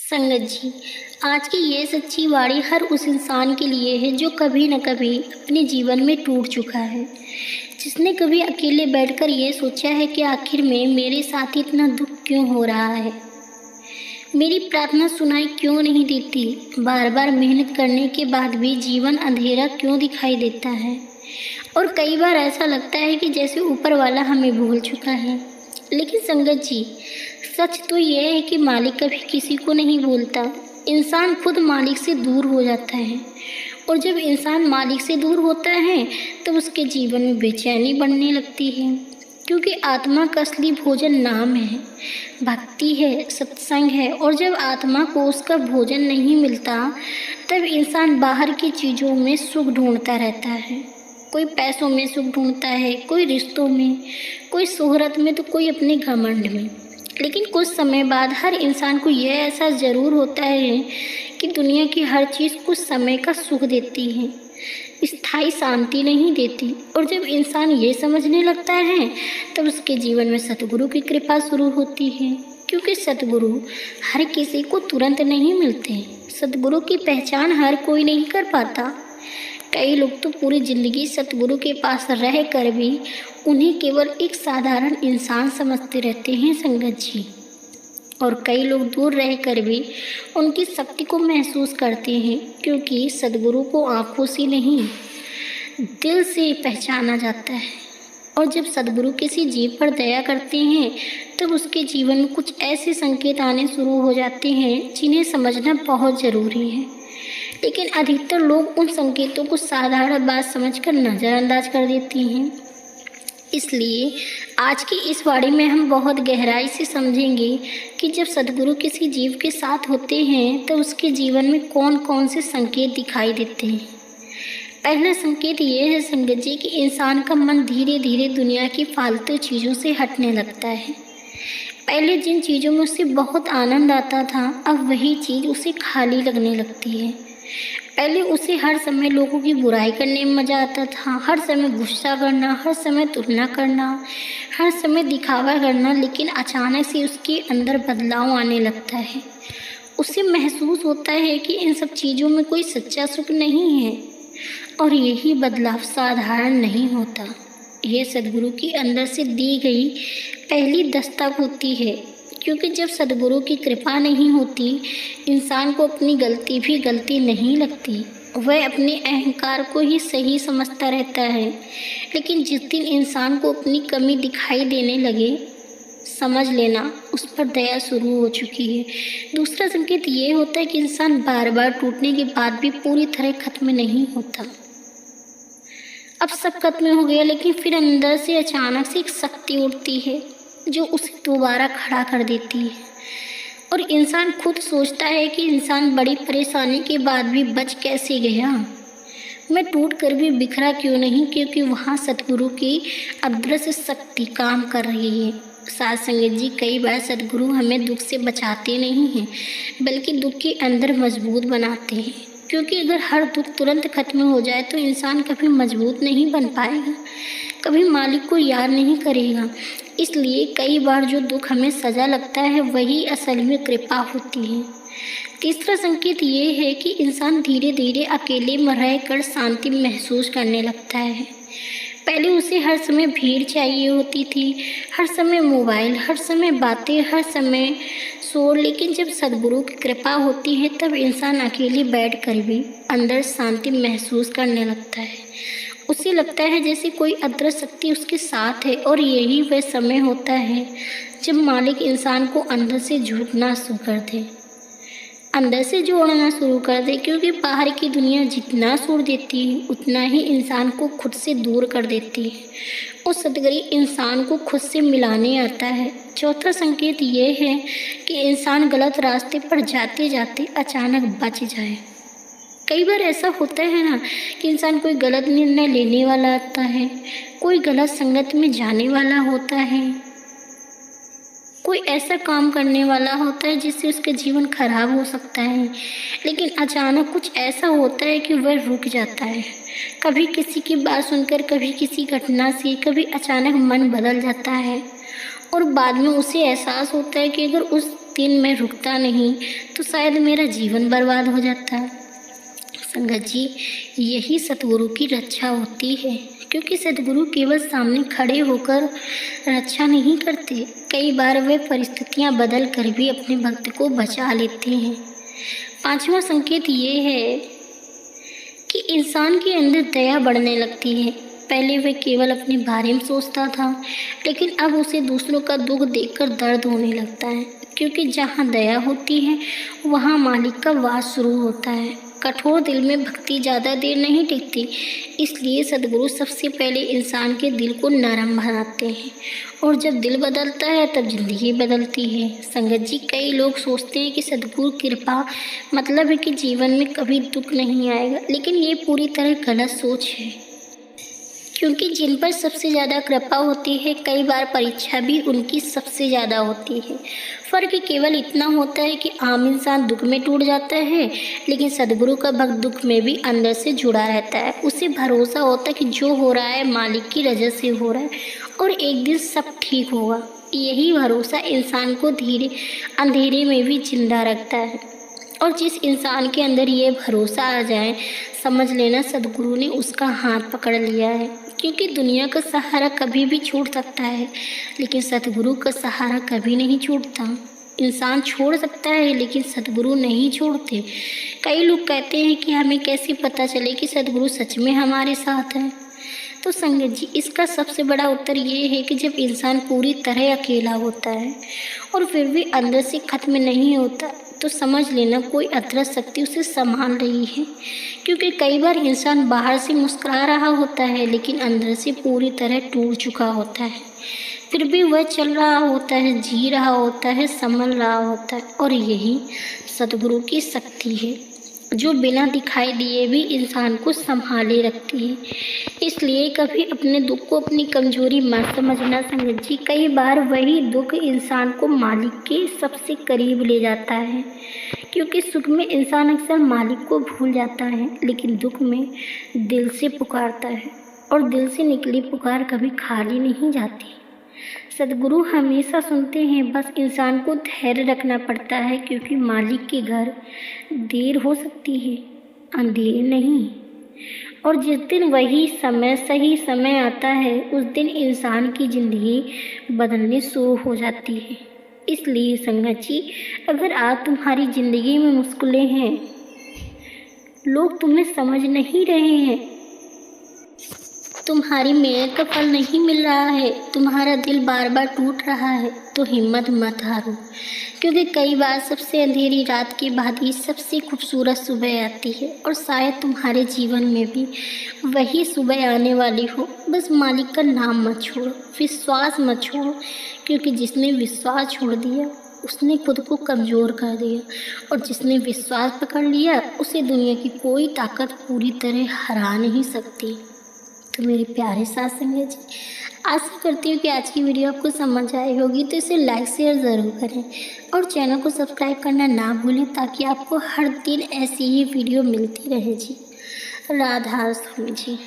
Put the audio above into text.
संगत जी, आज की ये सच्ची वाणी हर उस इंसान के लिए है जो कभी न कभी अपने जीवन में टूट चुका है। जिसने कभी अकेले बैठकर ये सोचा है कि आखिर में मेरे साथ इतना दुख क्यों हो रहा है, मेरी प्रार्थना सुनाई क्यों नहीं देती, बार बार मेहनत करने के बाद भी जीवन अंधेरा क्यों दिखाई देता है। और कई बार ऐसा लगता है कि जैसे ऊपर वाला हमें भूल चुका है। लेकिन संगत जी, सच तो यह है कि मालिक कभी किसी को नहीं भूलता। इंसान खुद मालिक से दूर हो जाता है, और जब इंसान मालिक से दूर होता है तो उसके जीवन में बेचैनी बढ़ने लगती है। क्योंकि आत्मा का असली भोजन नाम है, भक्ति है, सत्संग है। और जब आत्मा को उसका भोजन नहीं मिलता तब इंसान बाहर की चीज़ों में सुख ढूंढता रहता है। कोई पैसों में सुख ढूंढता है, कोई रिश्तों में, कोई शोहरत में, तो कोई अपने घमंड में। लेकिन कुछ समय बाद हर इंसान को यह एहसास ज़रूर होता है कि दुनिया की हर चीज़ कुछ समय का सुख देती है, स्थायी शांति नहीं देती। और जब इंसान ये समझने लगता है तब उसके जीवन में सतगुरु की कृपा शुरू होती है। क्योंकि सतगुरु हर किसी को तुरंत नहीं मिलते। सतगुरु की पहचान हर कोई नहीं कर पाता। कई लोग तो पूरी ज़िंदगी सतगुरु के पास रह कर भी उन्हें केवल एक साधारण इंसान समझते रहते हैं संगत जी। और कई लोग दूर रह कर भी उनकी शक्ति को महसूस करते हैं, क्योंकि सतगुरु को आँखों से नहीं दिल से पहचाना जाता है। और जब सतगुरु किसी जीव पर दया करते हैं तब उसके जीवन में कुछ ऐसे संकेत आने शुरू हो जाते हैं जिन्हें समझना बहुत ज़रूरी है। लेकिन अधिकतर लोग उन संकेतों को साधारण बात समझकर नज़रअंदाज कर देती हैं। इसलिए आज की इस वाणी में हम बहुत गहराई से समझेंगे कि जब सद्गुरु किसी जीव के साथ होते हैं तो उसके जीवन में कौन कौन से संकेत दिखाई देते हैं। पहला संकेत ये है संगत जी कि इंसान का मन धीरे धीरे दुनिया की फालतू चीज़ों से हटने लगता है। पहले जिन चीज़ों में उसे बहुत आनंद आता था, अब वही चीज़ उसे खाली लगने लगती है। पहले उसे हर समय लोगों की बुराई करने में मज़ा आता था, हर समय गुस्सा करना, हर समय तुलना करना, हर समय दिखावा करना। लेकिन अचानक से उसके अंदर बदलाव आने लगता है। उसे महसूस होता है कि इन सब चीज़ों में कोई सच्चा सुख नहीं है, और यही बदलाव साधारण नहीं होता। यह सद्गुरु की अंदर से दी गई पहली दस्तक होती है। क्योंकि जब सद्गुरु की कृपा नहीं होती, इंसान को अपनी गलती भी गलती नहीं लगती। वह अपने अहंकार को ही सही समझता रहता है। लेकिन जिस दिन इंसान को अपनी कमी दिखाई देने लगे, समझ लेना उस पर दया शुरू हो चुकी है। दूसरा संकेत ये होता है कि इंसान बार बार टूटने के बाद भी पूरी तरह खत्म नहीं होता। अब सब खत्म हो गया, लेकिन फिर अंदर से अचानक से एक शक्ति उठती है जो उसे दोबारा खड़ा कर देती है। और इंसान खुद सोचता है कि इंसान बड़ी परेशानी के बाद भी बच कैसे गया, मैं टूट कर भी बिखरा क्यों नहीं। क्योंकि वहाँ सतगुरु की अदृश्य शक्ति काम कर रही है। साथ संगत जी, कई बार सतगुरु हमें दुख से बचाते नहीं हैं, बल्कि दुख के अंदर मजबूत बनाते हैं। क्योंकि अगर हर दुख तुरंत खत्म हो जाए तो इंसान कभी मजबूत नहीं बन पाएगा, कभी मालिक को याद नहीं करेगा। इसलिए कई बार जो दुख हमें सज़ा लगता है वही असल में कृपा होती है। तीसरा संकेत ये है कि इंसान धीरे धीरे अकेले में रहकर शांति महसूस करने लगता है। पहले उसे हर समय भीड़ चाहिए होती थी, हर समय मोबाइल, हर समय बातें, हर समय शोर। लेकिन जब सद्गुरु की कृपा होती है तब इंसान अकेले बैठकर भी अंदर शांति महसूस करने लगता है। उसे लगता है जैसे कोई अदृश्य शक्ति उसके साथ है। और यही वह समय होता है जब मालिक इंसान को अंदर से जोड़ना शुरू कर दे। क्योंकि बाहर की दुनिया जितना छोड़ देती है उतना ही इंसान को खुद से दूर कर देती है, और सतगुरु इंसान को खुद से मिलाने आता है। चौथा संकेत ये है कि इंसान गलत रास्ते पर जाते जाते अचानक बच जाए। कई बार ऐसा होता है ना कि इंसान कोई गलत निर्णय लेने वाला आता है, कोई गलत संगत में जाने वाला होता है, कोई ऐसा काम करने वाला होता है जिससे उसका जीवन खराब हो सकता है। लेकिन अचानक कुछ ऐसा होता है कि वह रुक जाता है। कभी किसी की बात सुनकर, कभी किसी घटना से, कभी अचानक मन बदल जाता है। और बाद में उसे एहसास होता है कि अगर उस दिन मैं रुकता नहीं तो शायद मेरा जीवन बर्बाद हो जाता। संगत जी, यही सतगुरु की रक्षा होती है, क्योंकि सतगुरु केवल सामने खड़े होकर रक्षा नहीं करते, कई बार वे परिस्थितियां बदल कर भी अपने भक्त को बचा लेते हैं। पांचवा संकेत ये है कि इंसान के अंदर दया बढ़ने लगती है। पहले वह केवल अपने बारे में सोचता था, लेकिन अब उसे दूसरों का दुख देखकर दर्द होने लगता है, क्योंकि जहाँ दया होती है वहाँ मालिक का वास शुरू होता है। कठोर दिल में भक्ति ज़्यादा देर नहीं टिकती, इसलिए सद्गुरु सबसे पहले इंसान के दिल को नरम बनाते हैं, और जब दिल बदलता है तब जिंदगी बदलती है। संगत जी, कई लोग सोचते हैं कि सद्गुरु कृपा मतलब है कि जीवन में कभी दुख नहीं आएगा, लेकिन ये पूरी तरह गलत सोच है, क्योंकि जिन पर सबसे ज़्यादा कृपा होती है कई बार परीक्षा भी उनकी सबसे ज़्यादा होती है। फ़र्क केवल इतना होता है कि आम इंसान दुख में टूट जाता है, लेकिन सद्गुरु का भक्त दुख में भी अंदर से जुड़ा रहता है। उसे भरोसा होता है कि जो हो रहा है मालिक की रज़ा से हो रहा है और एक दिन सब ठीक होगा। यही भरोसा इंसान को धीरे अंधेरे में भी जिंदा रखता है, और जिस इंसान के अंदर ये भरोसा आ जाए, समझ लेना सद्गुरु ने उसका हाथ पकड़ लिया है। क्योंकि दुनिया का सहारा कभी भी छूट सकता है, लेकिन सद्गुरु का सहारा कभी नहीं छूटता। इंसान छोड़ सकता है, लेकिन सद्गुरु नहीं छोड़ते। कई लोग कहते हैं कि हमें कैसे पता चले कि सद्गुरु सच में हमारे साथ है। तो संगत जी, इसका सबसे बड़ा उत्तर ये है कि जब इंसान पूरी तरह अकेला होता है और फिर भी अंदर से खत्म नहीं होता, तो समझ लेना कोई अदृश्य शक्ति उसे संभाल रही है। क्योंकि कई बार इंसान बाहर से मुस्कुरा रहा होता है, लेकिन अंदर से पूरी तरह टूट चुका होता है। फिर भी वह चल रहा होता है, जी रहा होता है, संभल रहा होता है, और यही सद्गुरु की शक्ति है, जो बिना दिखाई दिए भी इंसान को संभाले रखती है। इसलिए कभी अपने दुख को अपनी कमजोरी मत समझना संगत जी। कई बार वही दुख इंसान को मालिक के सबसे करीब ले जाता है, क्योंकि सुख में इंसान अक्सर मालिक को भूल जाता है, लेकिन दुख में दिल से पुकारता है, और दिल से निकली पुकार कभी खाली नहीं जाती। सद्गुरु हमेशा सुनते हैं, बस इंसान को धैर्य रखना पड़ता है, क्योंकि मालिक के घर देर हो सकती है, अंधेर नहीं। और जिस दिन वही समय सही समय आता है, उस दिन इंसान की ज़िंदगी बदलनी शुरू हो जाती है। इसलिए संगत जी, अगर आज तुम्हारी ज़िंदगी में मुश्किलें हैं, लोग तुम्हें समझ नहीं रहे हैं, तुम्हारी मेहनत का फल नहीं मिल रहा है, तुम्हारा दिल बार बार टूट रहा है, तो हिम्मत मत हारो, क्योंकि कई बार सबसे अंधेरी रात के बाद ही सबसे खूबसूरत सुबह आती है। और शायद तुम्हारे जीवन में भी वही सुबह आने वाली हो। बस मालिक का नाम मत छोड़ो, विश्वास मत छोड़ो, क्योंकि जिसने विश्वास छोड़ दिया उसने खुद को कमज़ोर कर दिया, और जिसने विश्वास पकड़ लिया उसे दुनिया की कोई ताकत पूरी तरह हरा नहीं सकती। तो मेरे प्यारे साथ संगत जी, आशा करती हूँ कि आज की वीडियो आपको समझ आई होगी, तो इसे लाइक शेयर ज़रूर करें और चैनल को सब्सक्राइब करना ना भूलें, ताकि आपको हर दिन ऐसी ही वीडियो मिलती रहे जी। राधा स्वामी जी।